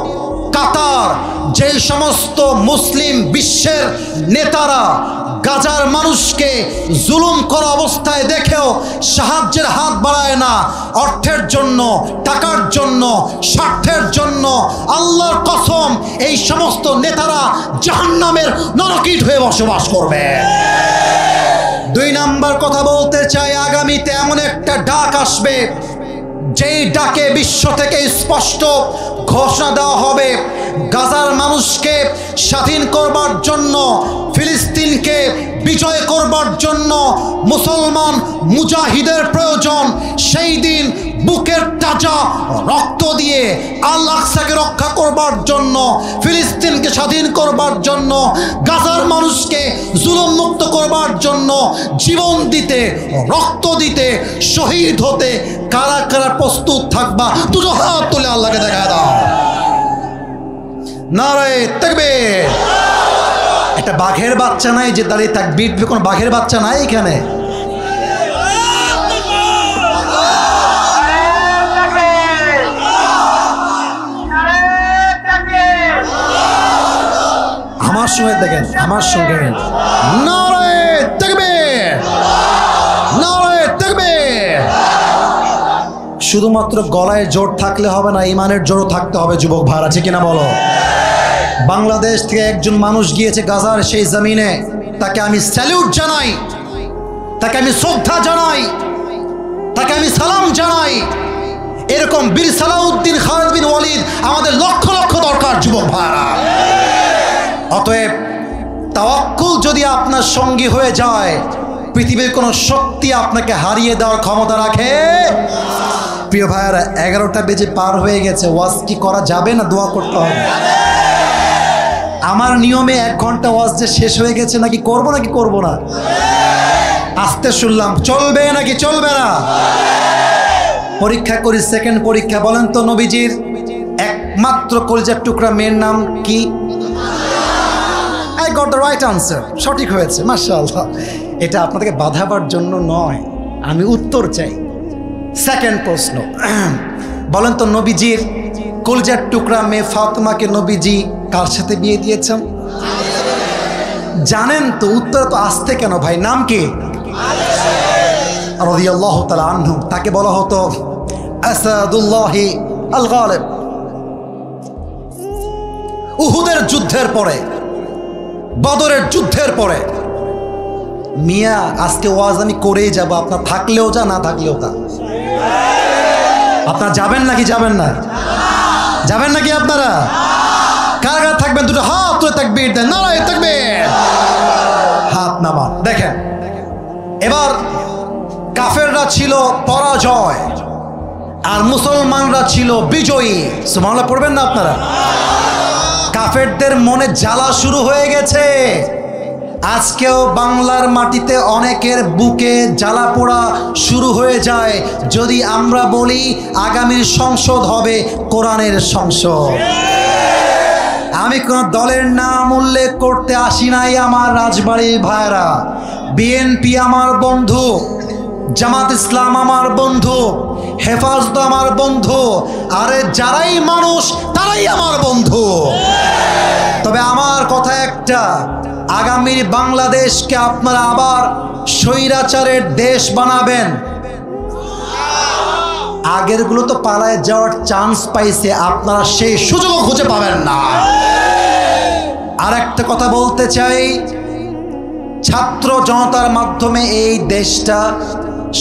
কাতার, যে সমস্ত মুসলিম বিশ্বের নেতারা গাজার মানুষকে জুলুম করা অবস্থায় দেখেও সাহায্যের হাত বাড়ায় না, অর্থের জন্য, টাকার জন্য, স্বার্থের জন্য, আল্লাহর কসম এই সমস্ত নেতারা জাহান্নামের নরকীট হয়ে বসবাস করবে। দুই নাম্বার কথা বলতে চাই, আগামীতে এমন একটা ডাক আসবে যেই ডাকে বিশ্ব থেকে স্পষ্ট ঘোষণা দেওয়া হবে গাজার মানুষকে স্বাধীন করবার জন্য, ফিলিস্তিনকে বিজয় করবার জন্য মুসলমান মুজাহিদের প্রয়োজন, সেই দিন বুকের তাজা রক্ত দিয়ে আল আকসাকে রক্ষা করবার জন্য, ফিলিস্তিনকে স্বাধীন করবার জন্য, গাজার মানুষকে জুলুম মুক্ত করবার জন্য জীবন দিতে, রক্ত দিতে, শহীদ হতে কারা কারা প্রস্তুত থাকবা? দুটো হাত তুলে আল্লাহকে দেখা দাও। নারায়ে তাকবীর। একটা বাঘের বাচ্চা নাই যে দাঁড়িয়ে তাকবীর দিবে, কোনো বাঘের বাচ্চা নাই এখানে। আমার সঙ্গে দেখেন, আমার সঙ্গে নারায়ে তাকবীর, নারায়ে তাকবীর। শুধুমাত্র গলায় জোর থাকলে হবে না, ইমানের জোরও থাকতে হবে যুবক ভাইরা, আছে কিনা বলো? বাংলাদেশ থেকে একজন মানুষ গিয়েছে গাজার সেই জমিনে, তাকে আমি স্যালিউট জানাই, তাকে আমি শ্রদ্ধা জানাই, তাকে আমি সালাম জানাই। এরকম বীর সালাউদ্দিন খালিদ বিন ওয়ালিদ আমাদের লক্ষ লক্ষ দরকার যুবক ভাইরা। অতএব তাওয়াক্কুল যদি আপনার সঙ্গী হয়ে যায়, পৃথিবীর কোনো শক্তি আপনাকে হারিয়ে দেওয়ার ক্ষমতা রাখে? প্রিয় ভাইয়ারা, 11টা বেজে পার হয়ে গেছে, ওয়াজ কি করা যাবে না দোয়া করতে হবে? আমার নিয়মে 1 ঘন্টা ওয়াজ যে শেষ হয়ে গেছে, নাকি করব নাকি করব না? আস্তে শুনলাম, চলবে নাকি চলবে না? পরীক্ষা করি, সেকেন্ড পরীক্ষা। বলেন তো নবীজির একমাত্র কলিজার টুকরা মেয়ের নাম কি? I got the right answer, সঠিক হয়েছে, মাশাআল্লাহ। এটা আপনাদেরকে বাধাবার জন্য নয়, আমি উত্তর চাই। সেকেন্ড প্রশ্ন, বলেন তো নবীজির কলিজার টুকরা মেয়ে ফাতেমাকে নবীজি কার সাথে বিয়ে দিয়েছেন? জানেন তো? উত্তর তো আসতে কেন ভাই? নাম কি? রাদিয়াল্লাহু তাআলা আনহু। তাকে বলা হতো আসাদুল্লাহি আল গালিব। উহুদের যুদ্ধের পরে, বদরের যুদ্ধের পরে, মিয়া আজকে ওয়াজ আমি করেই যাব, আপনার থাকলেও যা, না থাকলেও তা। আপনারা যাবেন নাকি যাবেন না? যাবেন নাকি আপনারা? কারা কারা থাকবেন? দুটো হাত তুলে তাকবীর দেন, নারায়ে তাকবীর। হাত নামান। দেখেন, এবার কাফেররা ছিল পরাজয় আর মুসলমানরা ছিল বিজয়ী। সুবহানাল্লাহ পড়বেন না আপনারা? কাফেরদের মনে জ্বালা শুরু হয়ে গেছে। আজকেও বাংলার মাটিতে অনেকের বুকে জ্বালা পোড়া শুরু হয়ে যায় যদি আমরা বলি আগামীর সংসদ হবে কোরআনের সংসদ। আমি কোন দলের নাম উল্লেখ করতে আসি নাই আমার রাজবাড়ির ভাইরা। বিএনপি আমার বন্ধু, জামাত ইসলাম আমার বন্ধু, হেফাজত আমার বন্ধু, আরে যারাই মানুষ তারাই আমার বন্ধু। তবে আমার কথা একটা, আগামীর বাংলাদেশকে আপনারা আবার স্বৈরাচারের দেশ বানাবেন। আগেরগুলো তো পালায় যাওয়ার চান্স পাইছে, আপনারা সেই সুযোগ খুঁজে পাবেন না। আর একটা কথা বলতে চাই, ছাত্র জনতার মাধ্যমে এই দেশটা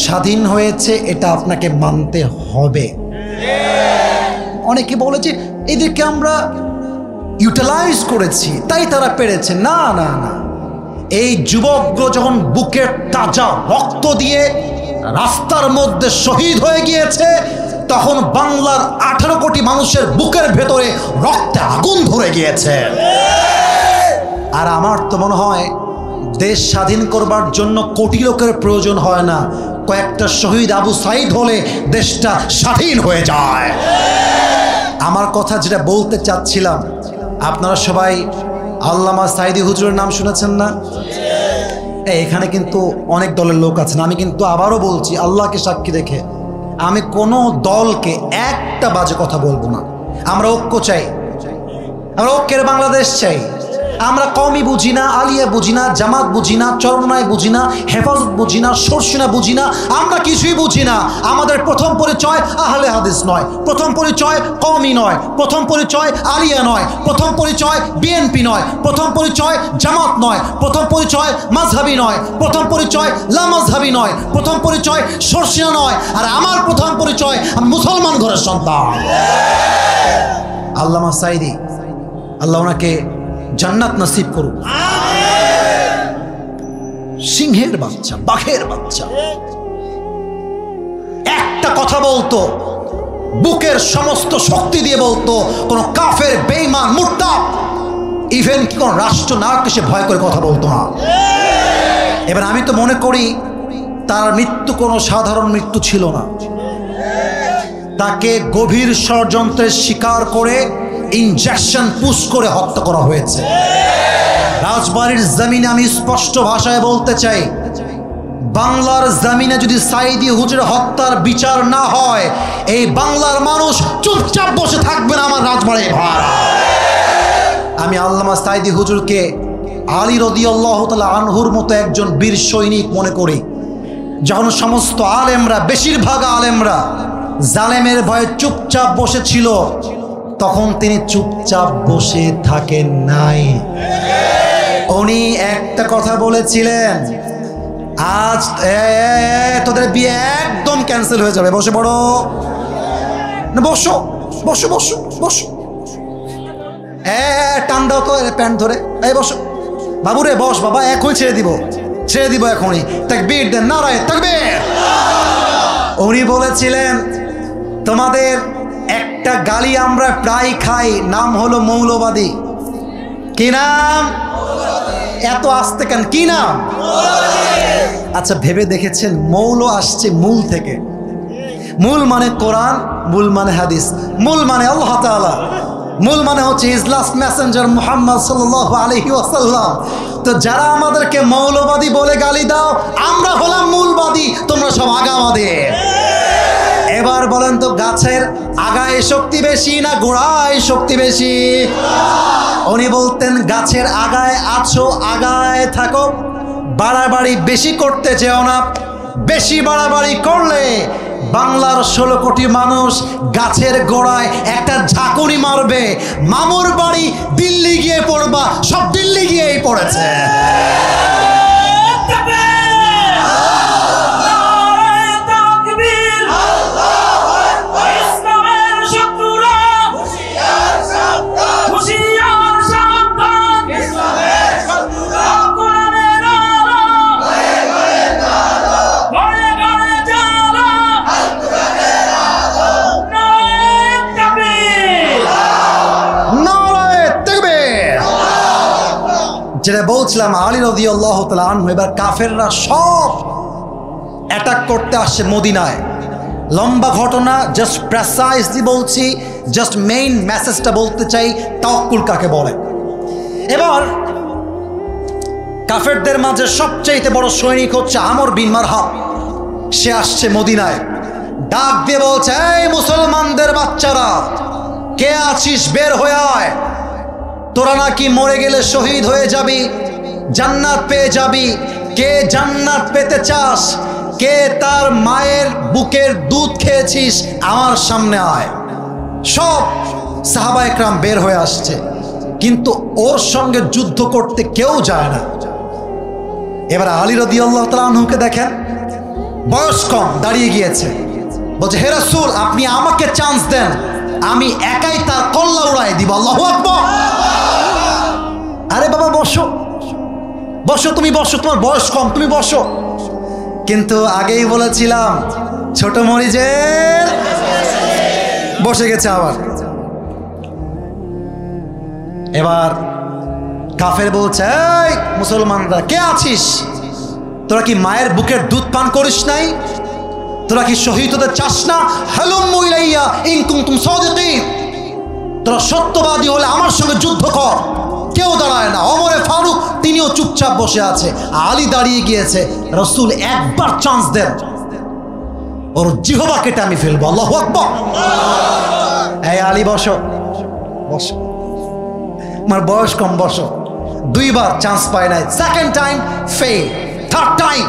স্বাধীন হয়েছে, এটা আপনাকে মানতে হবে। অনেকে বলে যে এদেরকে আমরা ইউটিলাইজ করেছি তাই তারা পেরেছে। না না না, এই যুবকগুলো যখন বুকের তাজা রক্ত দিয়ে রাস্তার মধ্যে শহীদ হয়ে গিয়েছে, তখন বাংলার 18 কোটি মানুষের বুকের ভেতরে রক্তে আগুন ধরে গিয়েছে। আর আমার তো মনে হয় দেশ স্বাধীন করবার জন্য কোটি লোকের প্রয়োজন হয় না, কয়েকটা শহীদ আবু সাইদ হলে দেশটা স্বাধীন হয়ে যায়। আমার কথা যেটা বলতে চাচ্ছিলাম, আপনারা সবাই আল্লামা সাইদি হুজুরের নাম শুনেছেন না? এখানে কিন্তু অনেক দলের লোক আছেন। আমি কিন্তু আবারও বলছি, আল্লাহকে সাক্ষী রেখে আমি কোনো দলকে একটা বাজে কথা বলবো না। আমরা ঐক্য চাই, আমরা ঐক্যের বাংলাদেশ চাই। আমরা কওমি বুঝি না, আলিয়া বুঝি না, জামাত বুঝি না, চরমনায় বুঝি না, হেফাজত বুঝি না, সরসিনা বুঝি না, আমরা কিছুই বুঝি না। আমাদের প্রথম পরিচয় আহলে হাদিস নয়, প্রথম পরিচয় কওমি নয়, প্রথম পরিচয় আলিয়া নয়, প্রথম পরিচয় বিএনপি নয়, প্রথম পরিচয় জামাত নয়, প্রথম পরিচয় মাযহাবি নয়, প্রথম পরিচয় লামাযহাবি নয়, প্রথম পরিচয় সরসিনা নয়। আর আমার প্রথম পরিচয় আমি মুসলমান ঘরের সন্তান। আল্লামা সাঈদী, আল্লাহ ওনাকে জান্নাত নসিব করুন। সিংহের বাচ্চা, বাঘের বাচ্চা, একটা কথা বলতো, বুকের সমস্ত শক্তি দিয়ে বলতো, কোন কাফের, বেঈমান, মুরতাদ, ইভেন কি কোন রাষ্ট্রনায়ককে সে ভয় করে কথা বলতো না। এবার আমি তো মনে করি তার মৃত্যু কোনো সাধারণ মৃত্যু ছিল না, তাকে গভীর ষড়যন্ত্রের শিকার করে ইনজেকশন পুশ করে হত্যা করা হয়েছে। রাজবাড়ির জমিনে আমি স্পষ্ট ভাষায় বলতে চাই, বাংলার জমিনে যদি সাঈদী হুজুর হত্যার বিচার না হয়, এই বাংলার মানুষ চুপচাপ বসে থাকবে না। আমার রাজবাড়ির ভাই, আমি আল্লামা সাঈদী হুজুরকে আলী রাদিয়াল্লাহু তাআলা আনহুর মতো একজন বীর সৈনিক মনে করি। যখন সমস্ত আলেমরা, বেশিরভাগ আলেমরা জালেমের ভয়ে চুপচাপ বসেছিল, তখন তিনি চুপচাপ বসে থাকেন নাই। উনি একটা কথা বলেছিলেন, আজ তোদের বিয়ে একদম ক্যান্সেল হয়ে যাবে, বসে পড়ো না, বসো বসো বসো বসো, টান দাও তো প্যান্ট ধরে, এই বসো বাবুরে, বস বাবা, এখনই ছেড়ে দিব, ছেড়ে দিব এখনই, তাকবীর দেন, নারায়ে তাকবীর। উনি বলেছিলেন, তোমাদের একটা গালি আমরা প্রায় খাই, নাম হলো মৌলবাদী। কি নাম? এত আসতে কেন, কি নাম? আচ্ছা ভেবে দেখেছেন, মৌল আসছে মূল থেকে। মূল মানে কোরআন, মূল মানে হাদিস, মূল মানে আল্লাহ তাআলা, মূল মানে হচ্ছে হিজ লাস্ট মেসেঞ্জার মুহাম্মদ সাল্লাল্লাহু আলাইহি ওয়াসাল্লাম। তো যারা আমাদেরকে মৌলবাদী বলে গালি দাও, আমরা হলাম মূলবাদী, তোমরা সব আগাবাদী। এবার বলেন তো, গাছের আগায় শক্তি বেশি না গোড়ায় শক্তি বেশি? উনি বলতেন, গাছের আগায় আছো, আগায় থাকো, বাড়াবাড়ি বেশি করতে চেও না। বেশি বাড়াবাড়ি করলে বাংলার 16 কোটি মানুষ গাছের গোড়ায় একটা ঝাঁকুনি মারবে, মামুর বাড়ি দিল্লি গিয়ে পড়বা, সব দিল্লি গিয়েই পড়েছে। যেটা বলছিলাম, আলী রাদিয়াল্লাহু তাআলা আনহু, এবার কাফেররা সব অ্যাটাক করতে আসছে মদিনায়। লম্বা ঘটনা, জাস্ট প্রেসাইজলি বলছি, জাস্ট মেইন মেসেজটা বলতে চাই, তাওয়াক্কুল কাকে বলে। এবার কাফেরদের মাঝে সবচেয়ে বড় সৈনিক হচ্ছে আমর বিন মারহাব। সে আসছে মদিনায়, ডাক দিয়ে বলছে, এই মুসলমানদের বাচ্চারা, কে আছিস বের হয়ে আয়, তোরা নাকি মরে গেলে শহীদ হয়ে যাবি, জান্নাত পেয়ে যাবি। কে জান্নাত পেতে চাস, কে তার মায়ের বুকের দুধ খেয়েছিস, আমার সামনে আয়। সব সাহাবা একরাম বের হয়ে আসছে, কিন্তু ওর সঙ্গে যুদ্ধ করতে কেউ যায় না। এবার আলী রাদিয়াল্লাহু তাআলা আনহুকে দেখেন, বয়স কম, দাঁড়িয়ে গিয়েছে, বলছে, হে রাসূল, আপনি আমাকে চান্স দেন, আমি একাই তার কল্লা উড়াই দিব। আল্লাহু আকবার। আরে বাবা বসো বসো, তুমি বসো, তোমার বয়স কম, তুমি বসো। কিন্তু আগেই বলেছিলাম, ছোট মরিচের বসে গেছে আবার। এবার কাফের বলছে, এই মুসলমানরা, কে আছিস, তোরা কি মায়ের বুকের দুধ পান করিস নাই? তোরা কি শহীদ হতে চাস না? হালুম্মু ইলাইয়া ইন কুনতুম সাদিকিন। তোরা সত্যবাদী হলে আমার সঙ্গে যুদ্ধ কর। কেউ দাঁড়ায় না। ওমরে ফারুক তিনিও চুপচাপ বসে আছে, আলী দাঁড়িয়ে গিয়েছে। রাসূল একবার চান্স দেন, ওর জিহবা কেটে আমি ফেলবো। আল্লাহু আকবার। এই আলী বসো, বসো, আমার বয়স কম, বসো। দুইবার চান্স পায় নাই, second time fail, third time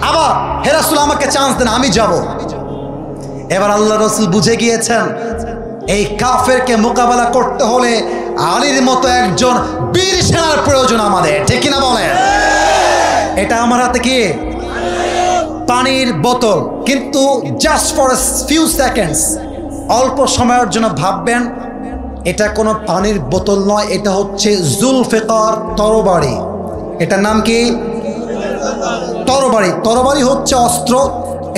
আবার হে রাসূল আমাকে চান্স দেন, আমি যাব। এবার আল্লাহ রাসূল বুঝে গিয়েছেন এই কাফেরকে মোকাবেলা করতে হলে আলীর মতো একজন বীর সেনার প্রয়োজন আমাদের, ঠিক কিনা বলেন? এটা আমার হাতে কি পানির বোতল, কিন্তু just for a few seconds, অল্প সময়ের জন্য ভাববেন এটা কোনো পানির বোতল নয়, এটা হচ্ছে জুলফিকার তরবারি। এটার নাম কি? তরবারি। তরবারি হচ্ছে অস্ত্র,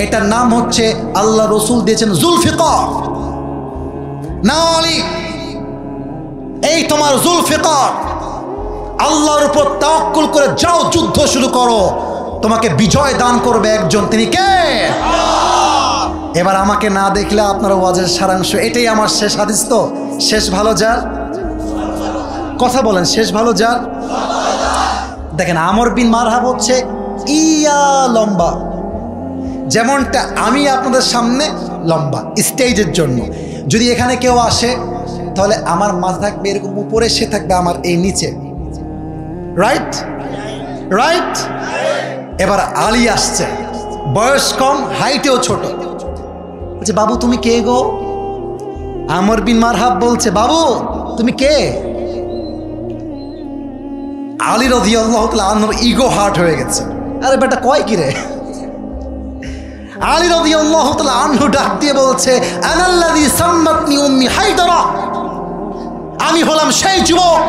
এটার নাম হচ্ছে আল্লাহ রসুল দিয়েছেন জুলফিকার। না আলী, এই তোমার জুলফিকার, আল্লাহর উপর তাওয়াক্কুল করে যাও, যুদ্ধ শুরু করো, তোমাকে বিজয় দান করবে একজন, তিনি কে? এবার আমাকে না দেখলে আপনারা ওয়াজের সারাংশ এটাই। আমার শেষ হাদিস তো, শেষ ভালো যার, কথা বলেন, শেষ ভালো যার। দেখেন আমর বিন মারহাব হচ্ছে ইয়া লম্বা, যেমনটা আমি আপনাদের সামনে লম্বা স্টেজের জন্য। যদি এখানে কেউ আসে তাহলে আমার মাথা থাকবে এরকম উপরে, সে থাকবে আমার এই নিচে, রাইট রাইট। এবার আলী আসছে, বয়স কম, হাইটেও ছোট। বলছে বাবু তুমি কে গো? আমর বিন মারহাব বলছে বাবু তুমি কে? আলী রাদিয়াল্লাহু তাআলা আনহুর ইগো হার্ট হয়ে গেছে, আরে বেটা কয় কি রে? আলী রাদিয়াল্লাহু তাআলা আনহু ডাক দিয়ে বলছে আনাল্লাযী সাম্মাতনি উম্মি হায়দারা, আমি হলাম সেই যুবক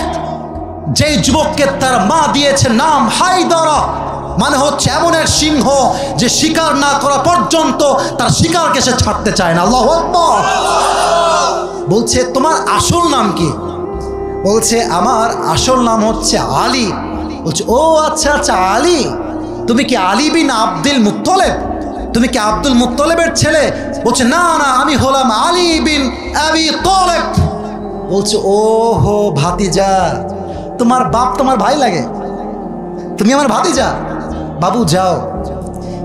যেই যুবককে তার মা দিয়েছে নাম হায়দারা, মানে হচ্ছে এমন এক সিংহ যে শিকার না করা পর্যন্ত তার শিকারকে সে ছাড়তে চায় না। আল্লাহু আকবার। বলছে তোমার আসল নাম কি? বলছে আমার আসল নাম হচ্ছে আলী। বলছে ও আচ্ছা আচ্ছা আলী, তুমি কি আলী বিন আব্দুল মুত্তালিব? তুমি কি আব্দুল মুত্তালিবের ছেলে? বলছে না না, আমি হলাম আলী বিন আবি তালিব। বলছে ও হো ভাতিজা, তোমার বাপ তোমার ভাই লাগে, তুমি আমার ভাতিজা। বাবু যাও,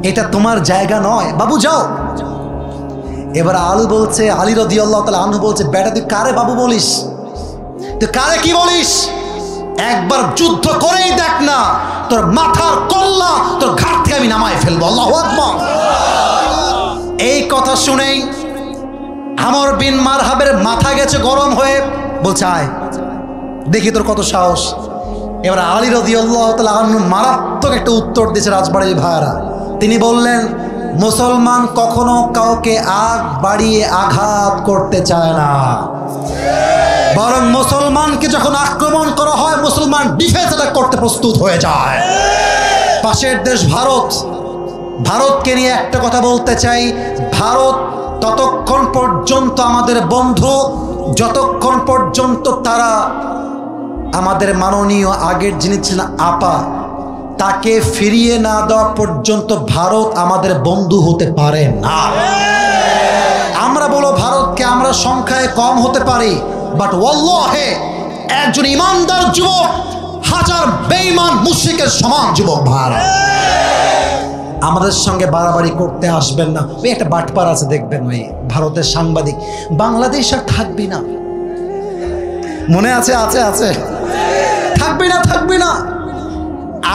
এটা তোমার জায়গা নয়, বাবু যাও। এবার আলী বলছে, আলী রাদিয়াল্লাহু তাআলা আনহু বলছে বেটা তুই কারে বাবু বলিস? তুই কারে কি বলিস? একবার যুদ্ধ করেই দেখ না, তোর মাথার কল্লা তোর ঘাট থেকে আমি নামায় ফেলবো। আল্লাহু আকবার। এই কথা শুনেই আমর বিন মারহাবের মাথা গেছে গরম হয়ে, বলছে আয় দেখি তোর কত সাহস। এবার আলী রাদিয়াল্লাহু তাআলা আনহু মারাত্মক একটা উত্তর দিয়েছে রাজবাড়ির ভাইরা। তিনি বললেন মুসলমান কখনো কাউকে আগ বাড়িয়ে আঘাত করতে চায় না, বরং মুসলমানকে যখন আক্রমণ করা হয় মুসলমান ডিফেন্স অ্যাটাক করতে প্রস্তুত হয়ে যায়। পাশের দেশ ভারত, ভারতকে নিয়ে একটা কথা বলতে চাই, ভারত ততক্ষণ পর্যন্ত আমাদের বন্ধু যতক্ষণ পর্যন্ত তারা আমাদের মাননীয় আগের যিনি ছিলেন আপা তাকে ফিরিয়ে না দেওয়া পর্যন্ত ভারত আমাদের বন্ধু হতে পারে না। আমরা বলো ভারতকে আমরা সংখ্যায় কম হতে পারি, বাট ওয়াল্লাহে একজন ইমানদার যুবক হাজার বেঈমান মুশরিকের সমান যুবক ভারত। আমাদের সঙ্গে বাড়াবাড়ি করতে আসবেন না। ওই একটা বাটপার আছে দেখবেন, ওই ভারতের সাংবাদিক, বাংলাদেশ আর থাকবি না, মনে আছে? আছে আছে, থাকবি না থাকবি না।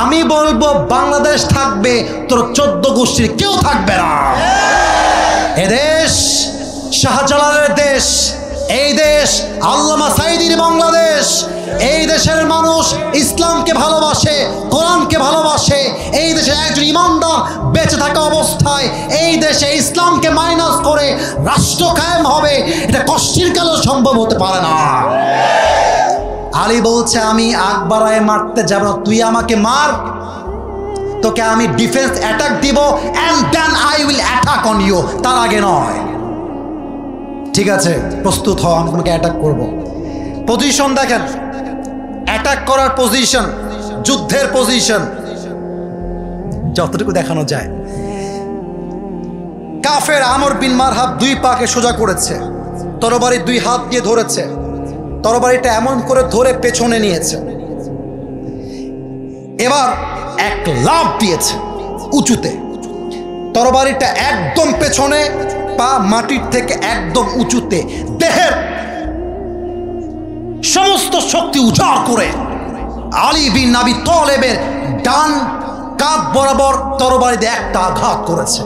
আমি বলবো বাংলাদেশ থাকবে, তোর 14 গোষ্ঠীর কেউ থাকবে না। এদেশ শাহজালালের দেশ, এই দেশ আল্লামা সাঈদীর বাংলাদেশ। এই দেশের মানুষ ইসলামকে ভালোবাসে, কোরআনকে ভালোবাসে। এই দেশে একজন ইমানদার বেঁচে থাকা অবস্থায় এই দেশে ইসলামকে মাইনাস করে রাষ্ট্র কায়েম হবে, এটা কষ্টের কালেও সম্ভব হতে পারে না। আলী বলছে আমি আগ বাড়ায় মারতে যাব না, তুই আমাকে মার, তোকে আমি ডিফেন্স অ্যাটাক দিব, and then I will attack on you, তার আগে নয়। ঠিক আছে, প্রস্তুত হও, আমি তোমাকে অ্যাটাক করব। পজিশন দেখেন, অ্যাটাক করার পজিশন, যুদ্ধের পজিশন যতটুকু দেখানো যায়। কাফের আমর বিন মারহাব দুই পাকে সোজা করেছে, তরবারি দুই হাত দিয়ে ধরেছে, তরবারিটা এমন করে ধরে পেছনে নিয়েছে, এবার এক লাফ দিয়েছে উঁচুতে, তরবারিটা একদম পেছনে, পা মাটির থেকে একদম উঁচুতে, দেহের সমস্ত শক্তি উজাড় করে আলী বিন আবি তালেবের ডান কাঁধ বরাবর তরবারি দিয়ে একটা আঘাত করেছে।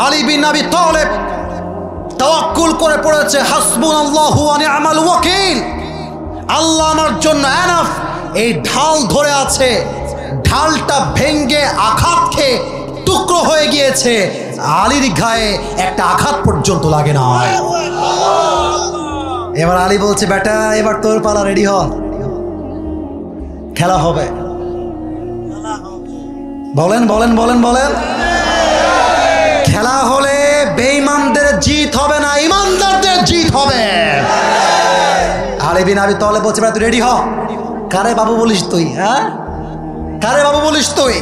আলী বিন আবি তালেব তাওয়াক্কুল করে পড়েছে হাসবুনাল্লাহু ওয়া নি'মাল ওয়াকিল, আল্লাহ আমার জন্য এনাফ। এই ঢাল ধরে আছে, ঢালটা ভেঙ্গে আঘাত খেয়ে টুকরো হয়ে গিয়েছে, আলীর গায়ে একটা আঘাত পর্যন্ত লাগে না। এবার আলী বলছে, বেটা এবার তোর পালা, রেডি হ, খেলা হবে। বলেন বলেন বলেন বলেন, খেলা হলে বেঈমানদের জিত হবে না, ইমানদারদের জিত হবে। আলী বিন আবি তালেব বলছে, বেটা তুই রেডি হ। কারে বাবু বলিস তুই? হ্যাঁ, কারে বাবু বলিস তুই?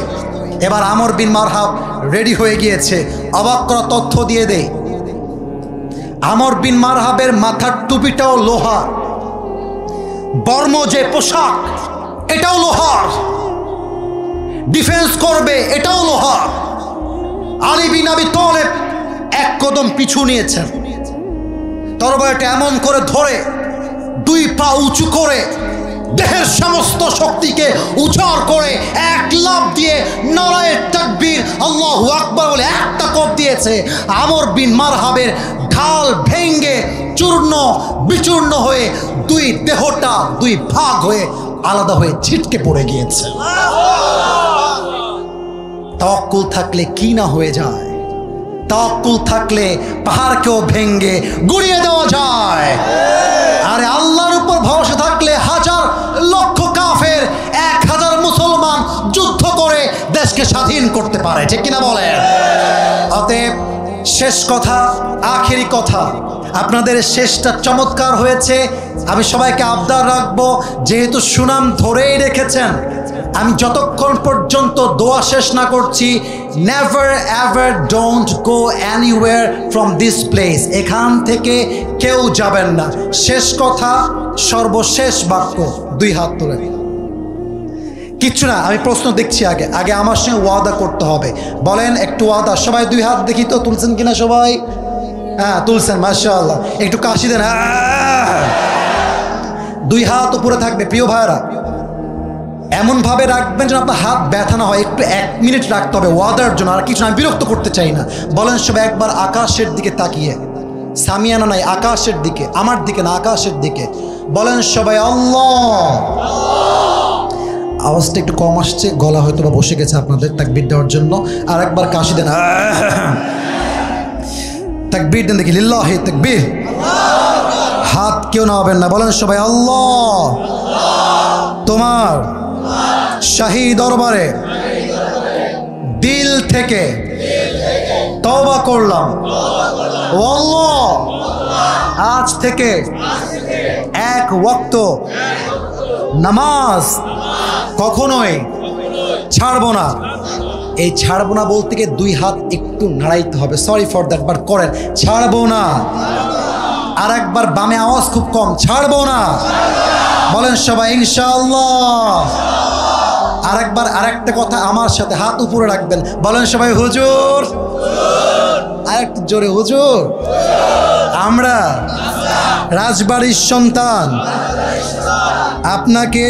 এবার আমর বিন মারহাব রেডি হয়ে গিয়েছে। অবাক করা তথ্য দিয়ে দেই, আমর বিন মারহাবের মাথার টুপিটাও লোহার, বর্ম যে পোশাক এটাও লোহার, ডিফেন্স করবে এটাও লোহার। আলী বিন আবি তালেব এক কদম পিছু নিয়েছেন, তরবারিটা এমন করে ধরে দুই পা উঁচু করে দেহের সমস্ত শক্তিকে উজাড় করে এক লাফ দিয়ে নারায়ে তাকবীর আল্লাহু আকবার বলে একটা কোপ দিয়েছে। আমর বিন মারহাবের ঢাল ভেঙ্গে চূর্ণ বিচূর্ণ হয়ে দুই দেহটা দুই ভাগ হয়ে আলাদা হয়ে ছিটকে পড়ে গিয়েছে। তাওয়াক্কুল থাকলে কি না হয়ে যায়, তাওয়াক্কুল থাকলে পাহাড়কেও ভেঙ্গে গুড়িয়ে দেওয়া যায়। আরে আল্লাহর উপর ভরসা থাকলে হাজার লক্ষ কাফের 1000 মুসলমান যুদ্ধ করে দেশকে স্বাধীন করতে পারে, ঠিক কিনা বলেন? অতএব শেষ কথা, আখেরি কথা, আপনাদের শেষটা চমৎকার হয়েছে। আমি সবাইকে আবদার রাখবো, যেহেতু সুনাম ধরেই রেখেছেন, আমি যতক্ষণ পর্যন্ত দোয়া শেষ না করছি, never ever don't go anywhere from this place. এখান থেকে কেউ যাবেন না। শেষ কথা, সর্বশেষ বাক্য, দুই হাত তুলে। কিচ্ছু না, আমি প্রশ্ন দেখছি, আগে আগে আমার সঙ্গে ওয়াদা করতে হবে। বলেন একটু ওয়াদা, সবাই দুই হাত দেখি তো, তুলছেন কিনা সবাই? হ্যাঁ তুলছেন, মাশাআল্লাহ। একটু কাশি দেন, দুই হাত উপরে থাকবে। প্রিয় ভাইরা, এমনভাবে রাখবেন যেন আপনার হাত ব্যথা না হয়। একটু 1 মিনিট রাখতে হবে ওয়াদার জন্য, আর কিছু আমি বিরক্ত করতে চাই না। বলেন সবাই একবার আকাশের দিকে তাকিয়ে, সামিয়ানা নাই, আকাশের দিকে, আমার দিকে না, আকাশের দিকে। বলেন সবাই আল্লাহ। আওয়াজটা একটু কম আসছে, গলা হয়তো বা বসে গেছে আপনাদের তাকবীর দেওয়ার জন্য। আর একবার কাশি দেন, তাকবীর দেন দেখি, লিল্লাহি তাকবীর। হাত কেউ নামাবেন না। বলেন সবাই আল্লাহ, তোমার শাহী দরবারে দিল থেকে তওবা করলাম, ও আল্লাহ আজ থেকে 1 ওয়াক্ত নামাজ কখনোই ছাড়বো না। এই ছাড়বো না বলতে গিয়ে 2 হাত একটু নাড়াইতে হবে, সরি ফর দ্যাট, বাট করেন, ছাড়বো না। আর একবার বামে আওয়াজ খুব কম, ছাড়বো না। বলেন সবাই ইনশাআল্লাহ। আর একবার আরেকটা কথা আমার সাথে, হাত উপরে রাখবেন। বলেন সবাই হুজুর। আরেকটু জোরে, হুজুর। আমরা রাজবাড়ির সন্তান, আপনাকে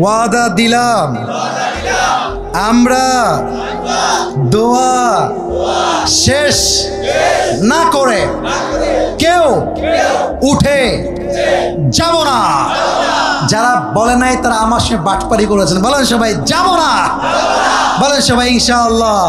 ওয়াদা দিলাম, আমরা দোয়া শেষ না করে কেউ উঠে যাব না। যারা বলে নাই তারা আমার সঙ্গে বাটপারি করেছেন। বলেন সবাই যাব না। বলেন সবাই ইনশাআল্লাহ।